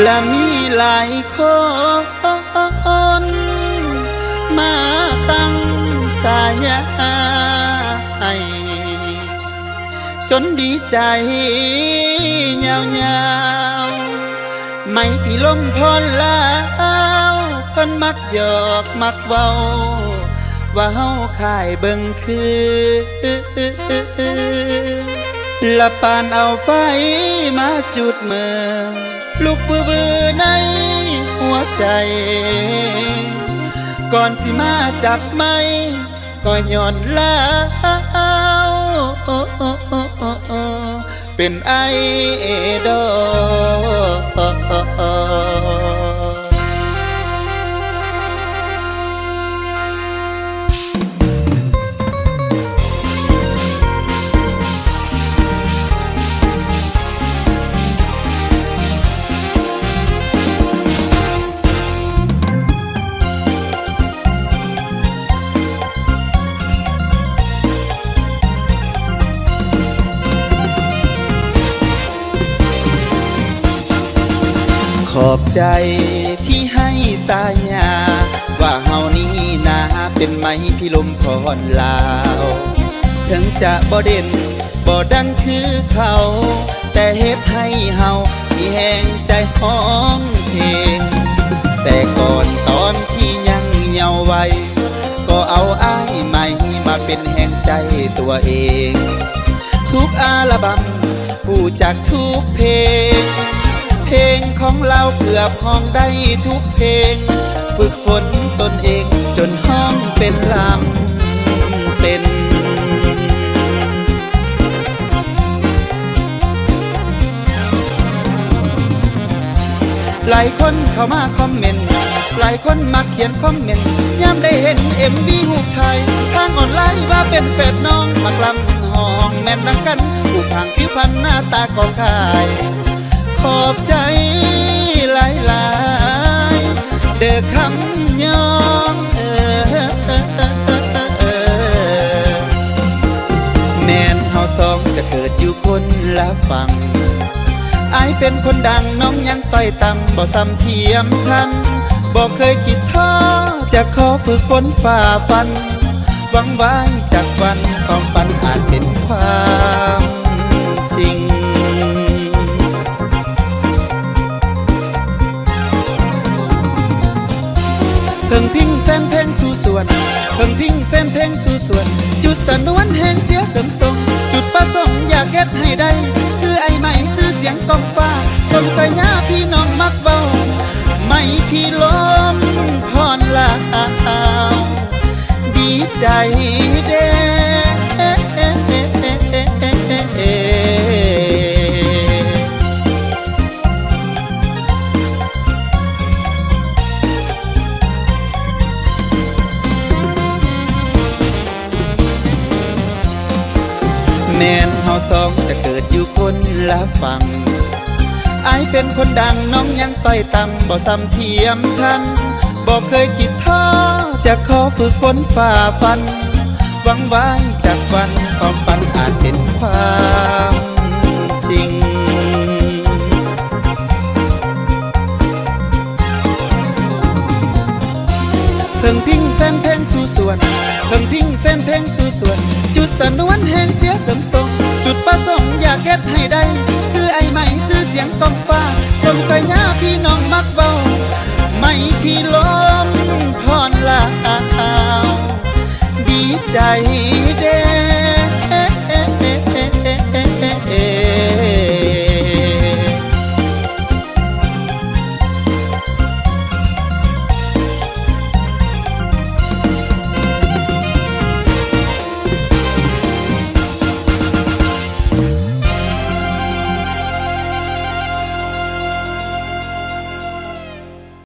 และมีหลายคนมาตั้งสายาให้จนดีใจยาวๆไม่พี่ลมพรลาวเพิ่นมักหยอกมักเว้าว่าเฮาข่ายเบิ่งคือละปานเอาไฟมาจุดเมืองลุกวือในหัวใจก่อนสิมาจับไม่ก็ย้อนลาวเป็นไอดอลขอบใจที่ให้สายาว่าเฮานี้นาเป็นไม้พิลมพรลาวถึงจะบ่เด่นบ่ดังคือเขาแต่เฮ็ดให้เฮามีแหงใจห้องเพลงแต่ก่อนตอนที่ยังเยาว์วัยก็เอาอ้ายใหม่มาเป็นแหงใจตัวเองทุกอัลบั้มผู้จักทุกเพลงเพลงของเราเกือบห้องได้ทุกเพลงฝึกฝนตนเองจนห้องเป็นลำเป็นหลายคนเข้ามาคอมเมนต์หลายคนมาเขียนคอมเมนต์ยามได้เห็นMVรูปไทยทางออนไลน์ว่าเป็นแฝดน้องมากลำห้องแม่นดังกันผู้ทางผิวพรรณหน้าตาของขายขอบใจหลายๆเด้อคำยองแม่นเฮาสองจะเกิดอยู่คนละฝั่งอายเป็นคนดังน้องยังต้อยต่ำบ่ซ้ำเทียมทันบ่เคยคิดท้อจะขอฝึกฝนฝ่าฟันหวังไว้จากวันความฝันอาจเป็นความจริงเพิ่งพิงแฟนเพลงสู่ส่วนเพิ่งพิงแฟนเพลงสู่ส่วนจุดสนวนแห่งเสียเสริมทรงจุดประสงค์อยากเฮ็ดให้ได้คือไอ้ใหม่ซื้อเสียงกองฟ้าสมใส่ยาพี่น้องมักเว้าไม่พี่ลมพรลาวดีใจเด้แม่นเฮาสองจะเกิดอยู่คนละฝั่งอายเป็นคนดังน้องยังต้อยต่ำบ่ซ้ำเทียมทันบ่เคยคิดท้อจะขอฝึกฝนฝ่าฟันหวังไว้จากวันความฝันอาจเป็นความจริงเพิ่งพิงแฟนเพลงสู่ส่วนเพิ่งพิงแฟนเพลงสู่ส่วนจุดสนวนแห่งเสียเสริมทรงจุดประสงค์อยากเฮ็ดให้ได้คือไอ้ใหม่ซื้อเสียงกองฟ้าสมใส่ยาพี่น้องมักเว้าไม่พี่ลมพรลาวดีใจ